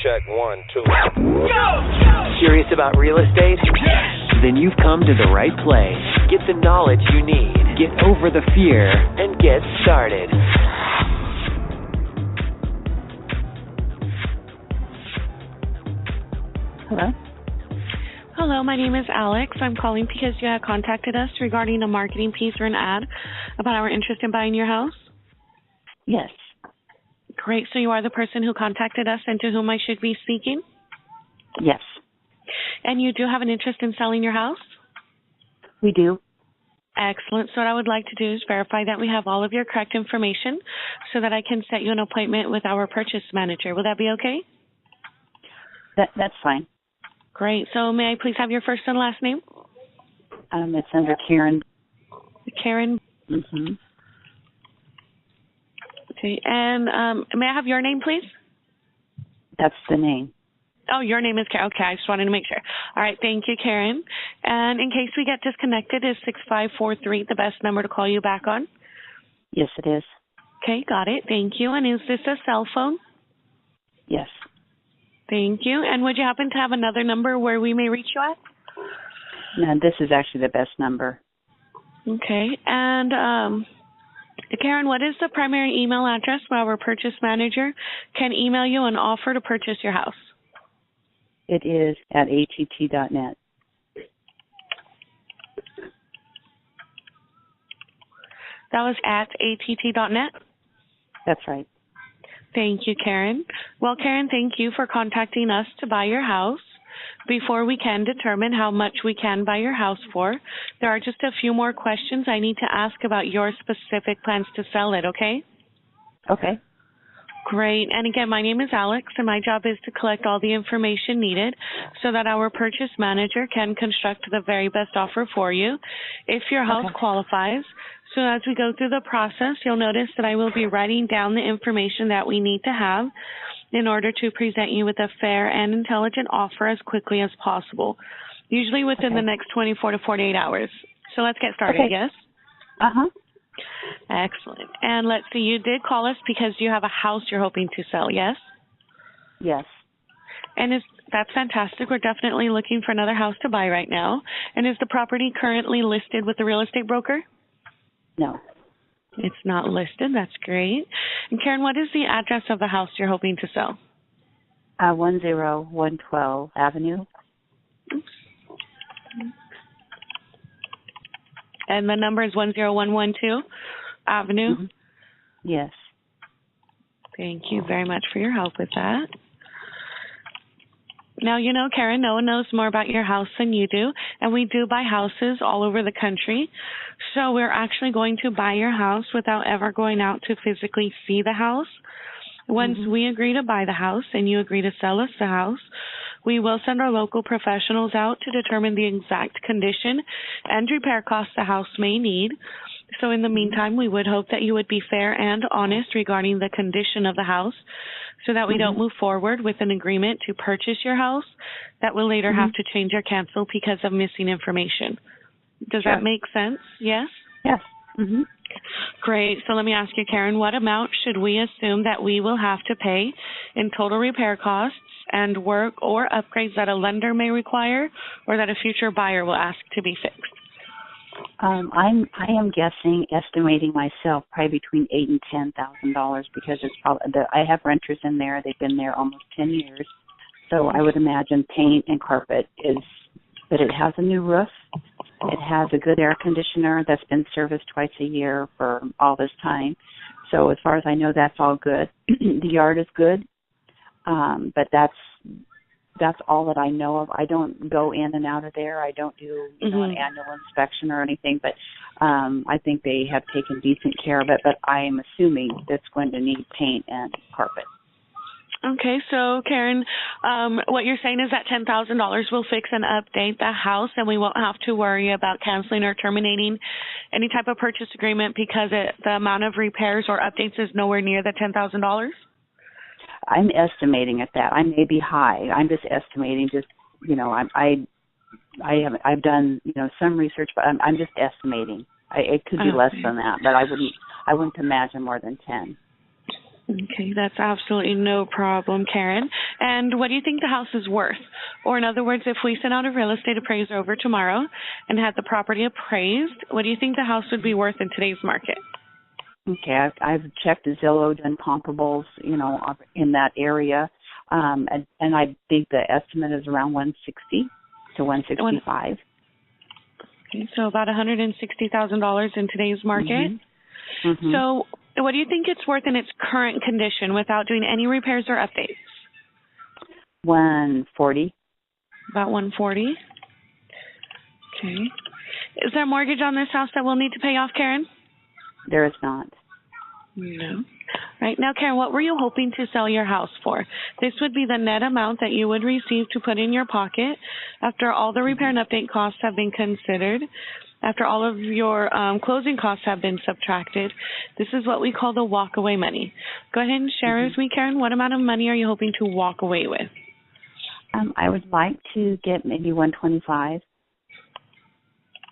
Check 1, 2. Go! Curious about real estate? Yes! Then you've come to the right place. Get the knowledge you need. Get over the fear and get started. Hello? Hello, my name is Alex. I'm calling because you had contacted us regarding a marketing piece or an ad about our interest in buying your house. Yes. Great. So you are the person who contacted us and to whom I should be speaking? Yes. And you do have an interest in selling your house? We do. Excellent. So what I would like to do is verify that we have all of your correct information so that I can set you an appointment with our purchase manager. Will that be okay? That's fine. Great. So may I please have your first and last name? It's under Karen. Karen? Mm-hmm. Okay. And may I have your name, please? That's the name. Oh, your name is Karen. Okay, I just wanted to make sure. All right, thank you, Karen. And in case we get disconnected, is 6543 the best number to call you back on? Yes, it is. Okay, got it. Thank you. And is this a cell phone? Yes. Thank you. And would you happen to have another number where we may reach you at? No, this is actually the best number. Okay. And Karen, what is the primary email address where our purchase manager can email you an offer to purchase your house? It is at att.net. That was at att.net? That's right. Thank you, Karen. Well, Karen, thank you for contacting us to buy your house. Before we can determine how much we can buy your house for, there are just a few more questions I need to ask about your specific plans to sell it, okay? Okay. Great. And again, my name is Alex, and my job is to collect all the information needed so that our purchase manager can construct the very best offer for you if your house qualifies. So as we go through the process, you'll notice that I will be writing down the information that we need to have in order to present you with a fair and intelligent offer as quickly as possible, usually within the next 24 to 48 hours. So let's get started, yes? Uh-huh. Excellent. And let's see, you did call us because you have a house you're hoping to sell, yes? Yes. And that's fantastic. We're definitely looking for another house to buy right now. And is the property currently listed with the real estate broker? No. It's not listed. That's great. And Karen, what is the address of the house you're hoping to sell? 10112 Avenue. Oops. And the number is 10112 Avenue? Mm-hmm. Yes. Thank you very much for your help with that. Now, you know, Karen, no one knows more about your house than you do, and we do buy houses all over the country. So we're actually going to buy your house without ever going out to physically see the house. Once we agree to buy the house and you agree to sell us the house, we will send our local professionals out to determine the exact condition and repair costs the house may need. So in the meantime, we would hope that you would be fair and honest regarding the condition of the house so that we don't move forward with an agreement to purchase your house that will later have to change or cancel because of missing information. Does that make sense? Yes? Yes. Great. So let me ask you, Karen, what amount should we assume that we will have to pay in total repair costs and work or upgrades that a lender may require or that a future buyer will ask to be fixed? I am estimating myself probably between $8,000 and $10,000 because it's probably I have renters in there. They've been there almost 10 years, so I would imagine paint and carpet is. But it has a new roof. It has a good air conditioner that's been serviced twice a year for all this time. So as far as I know, that's all good. The yard is good, but that's all that I know of. I don't go in and out of there. I don't do an annual inspection or anything, but I think they have taken decent care of it. But I am assuming that's going to need paint and carpet. Okay, so Karen, what you're saying is that $10,000 will fix and update the house, and we won't have to worry about canceling or terminating any type of purchase agreement because the amount of repairs or updates is nowhere near the $10,000? I'm estimating at that. I may be high. I'm just estimating. I've done some research, but I'm just estimating. It could be less than that, but I wouldn't imagine more than 10. Okay, that's absolutely no problem, Karen. And what do you think the house is worth? Or in other words, if we sent out a real estate appraiser over tomorrow and had the property appraised, what do you think the house would be worth in today's market? Okay, I've checked Zillow, done comparables, in that area, and I think the estimate is around 160 to 165. Okay, so about $160,000 in today's market. Mm-hmm. Mm-hmm. So what do you think it's worth in its current condition without doing any repairs or updates? 140. About 140. Okay. Is there a mortgage on this house that we'll need to pay off, Karen? There is not. No. Right. Now, Karen, what were you hoping to sell your house for? This would be the net amount that you would receive to put in your pocket after all the repair and update costs have been considered, after all of your closing costs have been subtracted. This is what we call the walk-away money. Go ahead and share with me, Karen, what amount of money are you hoping to walk away with? I would like to get maybe 125.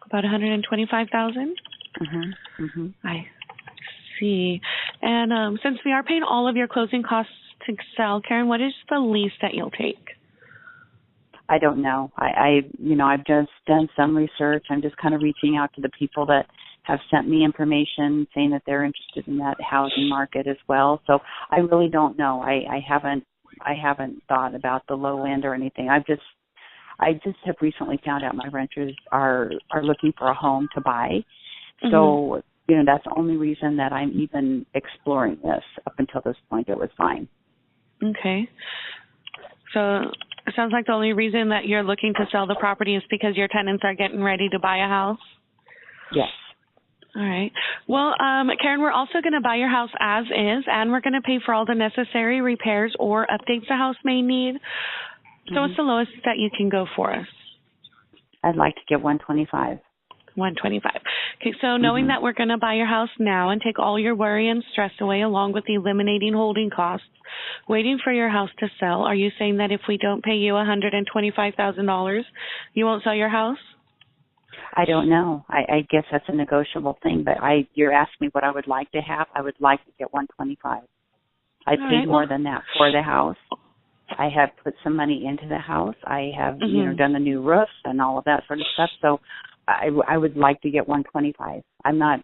About 125,000. Mm-hmm. Mm-hmm. I see. And since we are paying all of your closing costs to sell, Karen, what is the least that you'll take? I don't know. I've just done some research. I'm just kind of reaching out to the people that have sent me information saying that they're interested in that housing market as well. So I really don't know. I haven't thought about the low end or anything. I just have recently found out my renters are looking for a home to buy. So, that's the only reason that I'm even exploring this. Up until this point, it was fine. Okay. So it sounds like the only reason that you're looking to sell the property is because your tenants are getting ready to buy a house? Yes. All right. Well, Karen, we're also going to buy your house as is, and we're going to pay for all the necessary repairs or updates the house may need. So what's the lowest that you can go for us? I'd like to get 125. 125. Okay, so knowing that we're going to buy your house now and take all your worry and stress away along with eliminating holding costs, waiting for your house to sell, are you saying that if we don't pay you $125,000, you won't sell your house? I don't know. I guess that's a negotiable thing, but you're asking me what I would like to have. I would like to get 125. I paid more than that for the house. I have put some money into the house. I have, done the new roofs and all of that sort of stuff. So I would like to get 125. I'm not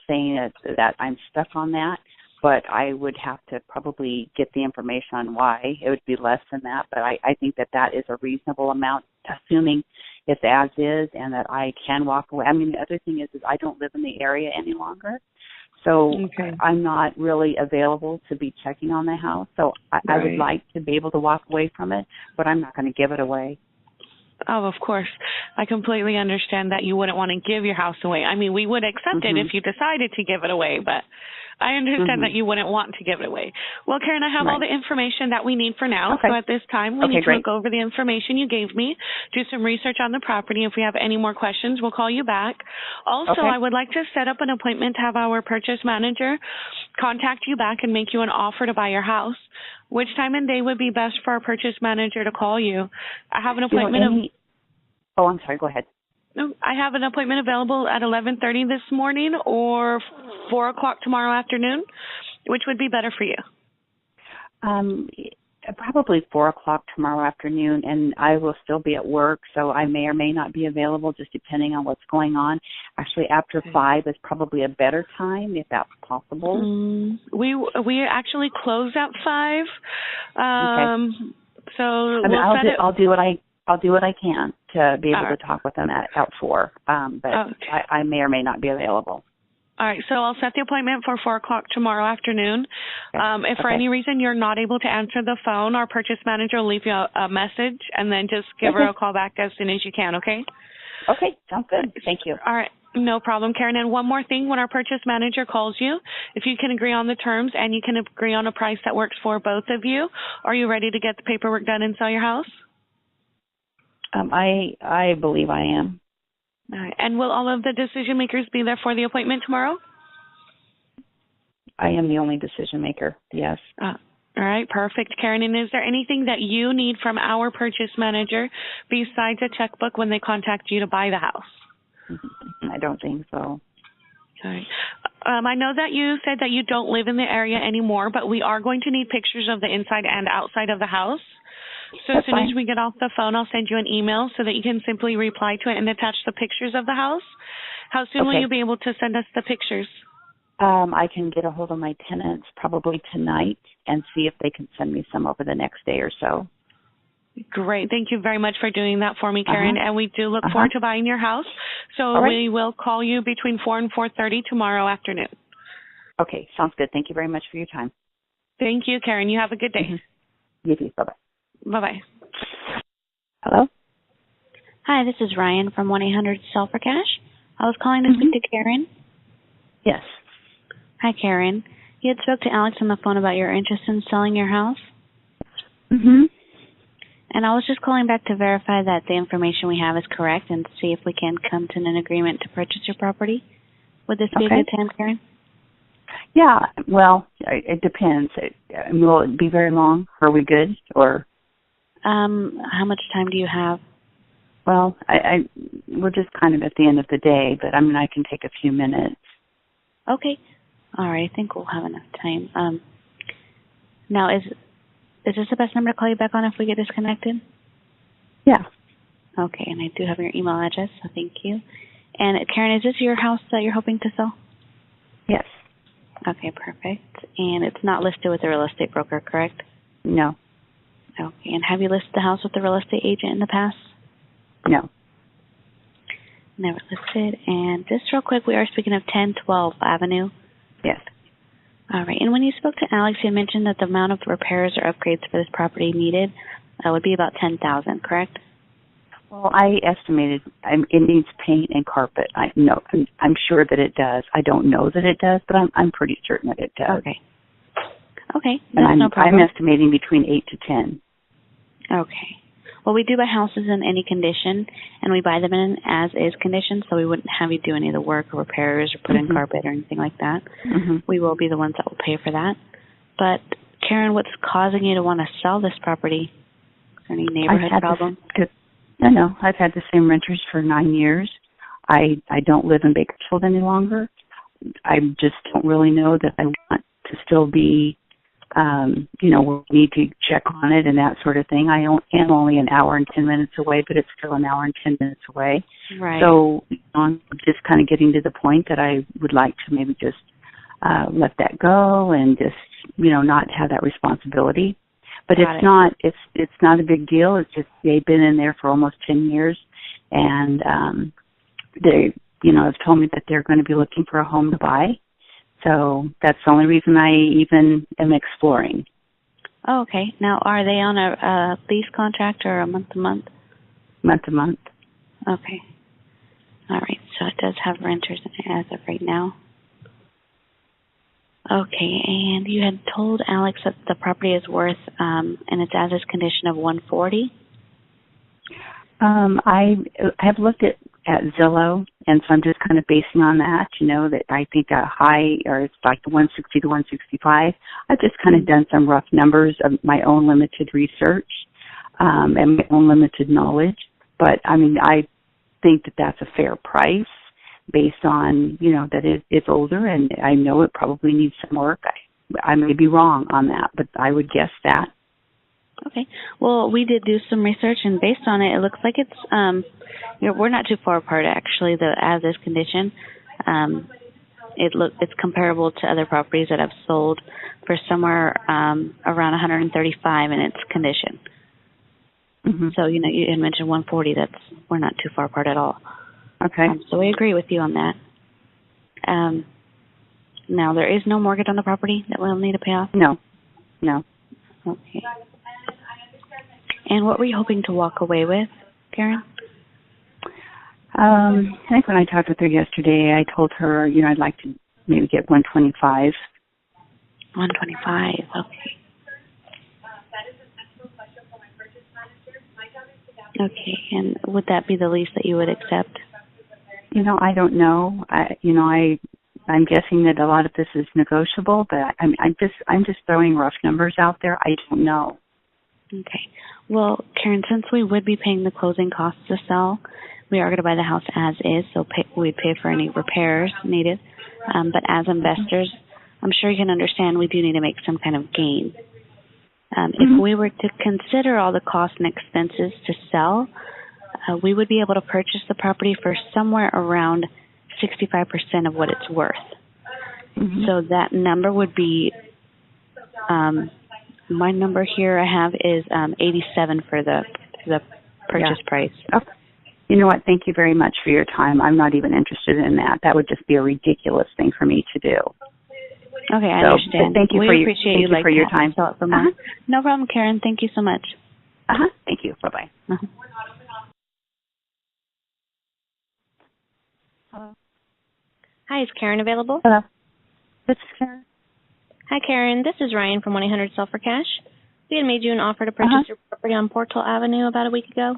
saying that I'm stuck on that, but I would have to probably get the information on why it would be less than that. But I think that is a reasonable amount, assuming it's as is and that I can walk away. I mean, the other thing is I don't live in the area any longer. So I'm not really available to be checking on the house. So I would like to be able to walk away from it, but I'm not going to give it away. Oh, of course. I completely understand that you wouldn't want to give your house away. I mean, we would accept it if you decided to give it away, but I understand that you wouldn't want to give it away. Well, Karen, I have all the information that we need for now. So at this time, we need to look over the information you gave me, do some research on the property. If we have any more questions, we'll call you back. Also, I would like to set up an appointment to have our purchase manager contact you back and make you an offer to buy your house. Which time and day would be best for our purchase manager to call you? I have an appointment. Oh, I'm sorry. Go ahead. No, I have an appointment available at 11:30 this morning or 4 o'clock tomorrow afternoon. Which would be better for you? Probably 4 o'clock tomorrow afternoon, and I will still be at work, so I may or may not be available, just depending on what's going on. Actually, after 5 is probably a better time, if that's possible. We actually close at 5. So I'll do what I can to be able to talk with them at 4, but I may or may not be available. All right, so I'll set the appointment for 4 o'clock tomorrow afternoon. If for any reason you're not able to answer the phone, our purchase manager will leave you a message, and then just give her a call back as soon as you can, okay? Okay, sounds good. Thank you. All right, no problem, Karen. And one more thing, when our purchase manager calls you, if you can agree on the terms and you can agree on a price that works for both of you, are you ready to get the paperwork done and sell your house? I believe I am. All right. And will all of the decision makers be there for the appointment tomorrow? I am the only decision maker, yes. All right, perfect, Karen. And is there anything that you need from our purchase manager besides a checkbook when they contact you to buy the house? I don't think so. All right. I know that you said that you don't live in the area anymore, but we are going to need pictures of the inside and outside of the house. So as soon as we get off the phone, I'll send you an email so that you can simply reply to it and attach the pictures of the house. How soon will you be able to send us the pictures? I can get a hold of my tenants probably tonight and see if they can send me some over the next day or so. Great. Thank you very much for doing that for me, Karen. And we do look forward to buying your house. So we will call you between 4 and 4:30 tomorrow afternoon. Okay. Sounds good. Thank you very much for your time. Thank you, Karen. You have a good day. You too. Bye-bye. Bye-bye. Hello? Hi, this is Ryan from 1-800-SELL-FOR-CASH. I was calling to speak to Karen. Yes. Hi, Karen. You had spoke to Alex on the phone about your interest in selling your house. And I was just calling back to verify that the information we have is correct and see if we can come to an agreement to purchase your property. Would this be a good time, Karen? Yeah. Well, it depends. Will it be very long? Are we good? Or how much time do you have? Well, we're just kind of at the end of the day, but I mean, I can take a few minutes. Okay. All right. I think we'll have enough time. Now, is this the best number to call you back on if we get disconnected? Yeah. Okay, and I do have your email address, so thank you. And Karen, is this your house that you're hoping to sell? Yes. Okay, perfect. And it's not listed with a real estate broker, correct? No. Okay, and have you listed the house with a real estate agent in the past? No. Never listed. And just real quick, we are speaking of 1012 Avenue. Yes. All right. And when you spoke to Alex, you mentioned that the amount of repairs or upgrades for this property needed would be about $10,000, correct? Well, I estimated it needs paint and carpet. I'm sure that it does. I don't know that it does, but I'm pretty certain that it does. Okay. Okay. And no problem. I'm estimating between 8 to 10. Okay. Well, we do buy houses in any condition, and we buy them in an as-is condition, so we wouldn't have you do any of the work or repairs or put in carpet or anything like that. We will be the ones that will pay for that. But, Karen, what's causing you to want to sell this property? Is there any neighborhood problem? No. I've had the same renters for 9 years. I don't live in Bakersfield any longer. I just don't really know that I want to still be we need to check on it and that sort of thing. I am only an hour and 10 minutes away, but it's still an hour and 10 minutes away. Right. So I'm just kind of getting to the point that I would like to maybe just let that go and just, not have that responsibility. But it's not a big deal. It's just they've been in there for almost 10 years, and they, have told me that they're going to be looking for a home to buy. So that's the only reason I even am exploring. Oh, okay. Now, are they on a lease contract or a month-to-month? Month-to-month. Okay. All right. So it does have renters in it as of right now. Okay. And you had told Alex that the property is worth, and it's as-is condition of $140? I have looked at Zillow, and so I'm just kind of basing on that, that I think a high, or it's like the 160 to 165. I've just kind of done some rough numbers of my own limited research and my own limited knowledge. But, I mean, I think that that's a fair price based on, that it's older, and I know it probably needs some work. I may be wrong on that, but I would guess that. Okay. Well, we did do some research, and based on it, it looks like it's, we're not too far apart, actually, the as-is condition. It's comparable to other properties that have sold for somewhere around 135 in its condition. So, you had mentioned 140. We're not too far apart at all. Okay. So we agree with you on that. Now, there is no mortgage on the property that we'll need to pay off? No. Okay. And what were you hoping to walk away with, Karen? I think when I talked with her yesterday, I told her, I'd like to maybe get 125. 125, okay. Okay, and would that be the least that you would accept? I don't know. I'm guessing that a lot of this is negotiable, but I'm just throwing rough numbers out there. I don't know. Okay. Well, Karen, since we would be paying the closing costs to sell, we are going to buy the house as is, so we'd pay for any repairs needed. But as investors, I'm sure you can understand we do need to make some kind of gain. If we were to consider all the costs and expenses to sell, we would be able to purchase the property for somewhere around 65% of what it's worth. So that number would be, my number here I have is 87 for the purchase price. Okay. You know what? Thank you very much for your time. I'm not even interested in that. That would just be a ridiculous thing for me to do. Okay, I understand. Thank you appreciate you for your time. No problem, Karen. Thank you so much. Thank you. Bye-bye. Hello. Hi, is Karen available? Hello. This is Karen. Hi, Karen. This is Ryan from 1-800-SELL-FOR-CASH. We had made you an offer to purchase your property on Portal Avenue about a week ago.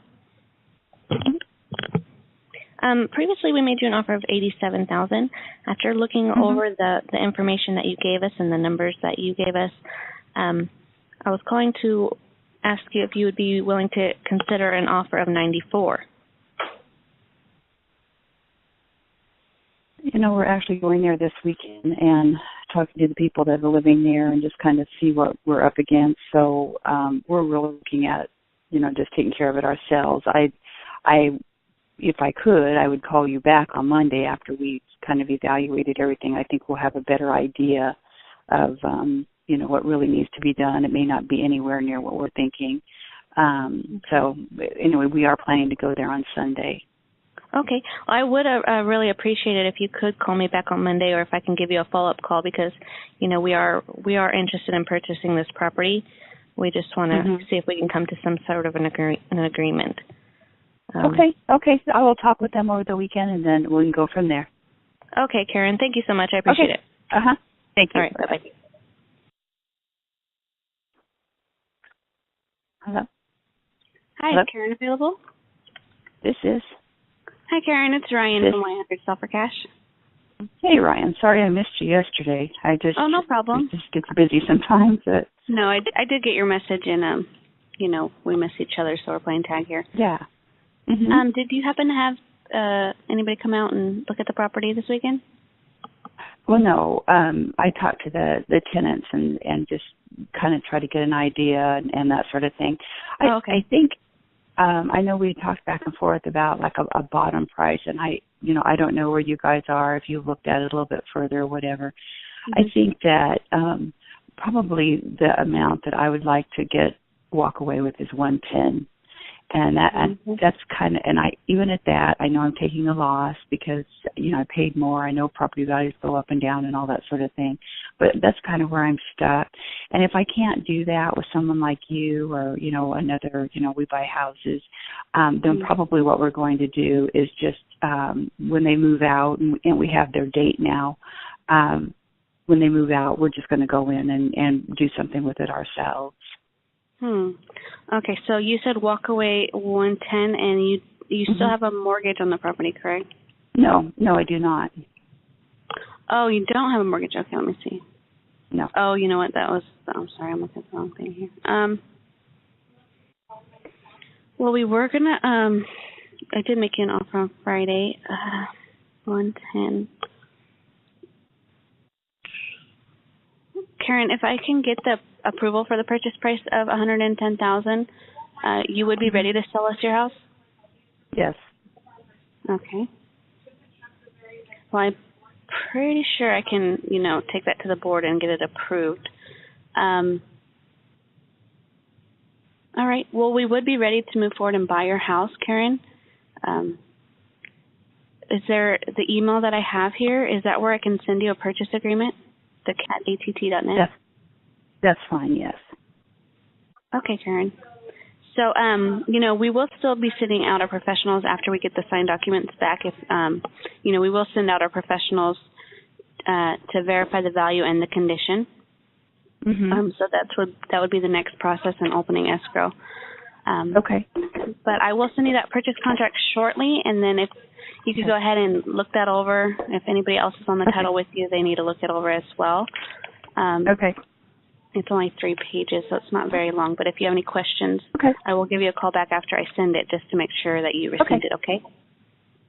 Previously, we made you an offer of $87,000. After looking over the information that you gave us and the numbers that you gave us, I was calling to ask you if you would be willing to consider an offer of $94,000. You know, we're actually going there this weekend and talking to the people that are living there and just kind of see what we're up against. So we're really looking at, just taking care of it ourselves. If I could, I would call you back on Monday after we kind of evaluated everything. I think we'll have a better idea of, what really needs to be done. It may not be anywhere near what we're thinking. So anyway, we are planning to go there on Sunday. Okay. Well, I would really appreciate it if you could call me back on Monday, or if I can give you a follow-up call, because, we are interested in purchasing this property. We just want to see if we can come to some sort of an agreement. Okay. I will talk with them over the weekend, and then we can go from there. Okay, Karen. Thank you so much. I appreciate it. Thank you. All right. Bye-bye. Hello? Hi, is Karen available? This is. Hi, Karen. It's Ryan from 1-800-SELL-FOR-CASH. Hey, Ryan. Sorry I missed you yesterday. Oh, no problem. It just gets busy sometimes. But... No, I did get your message, and, we miss each other, so we're playing tag here. Yeah. Did you happen to have anybody come out and look at the property this weekend? Well, no. I talked to the tenants and just kind of try to get an idea and that sort of thing. I think I know we talked back and forth about like a bottom price, and I don't know where you guys are, if you've looked at it a little bit further or whatever. I think that probably the amount that I would like to walk away with is $110. And that's kind of, and even at that, I know I'm taking a loss because, I paid more. I know property values go up and down and all that sort of thing. But that's kind of where I'm stuck. And if I can't do that with someone like you or, another, we buy houses, then probably what we're going to do is just when they move out, and we have their date now, when they move out, we're just going to go in and do something with it ourselves. Okay, so you said walk away $110, and you still have a mortgage on the property, correct? No, I do not. Oh, you don't have a mortgage. Okay, let me see. No. Oh, you know what? I'm sorry, I'm looking at the wrong thing here. Well, we were gonna. I did make you an offer on Friday. 110. Karen, if I can get the approval for the purchase price of $110,000, you would be ready to sell us your house? Yes. Okay. Well, I'm pretty sure I can, take that to the board and get it approved. All right. Well, we would be ready to move forward and buy your house, Karen. Is there the email that I have here? Is that where I can send you a purchase agreement? The cat@att.net? That's fine, yes. Okay, Karen. So, we will still be sending out our professionals after we get the signed documents back. If, we will send out our professionals to verify the value and the condition. So that would be the next process in opening escrow. Okay. But I will send you that purchase contract shortly, and then if you could go ahead and look that over. If anybody else is on the title with you, they need to look it over as well. Okay. It's only 3 pages, so it's not very long. But if you have any questions, I will give you a call back after I send it just to make sure that you received it, okay?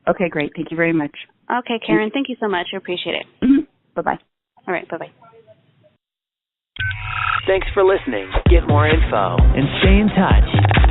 Okay, great. Thank you very much. Okay, Karen, thank you so much. I appreciate it. Mm-hmm. Bye-bye. All right, bye-bye. Thanks for listening. Get more info and stay in touch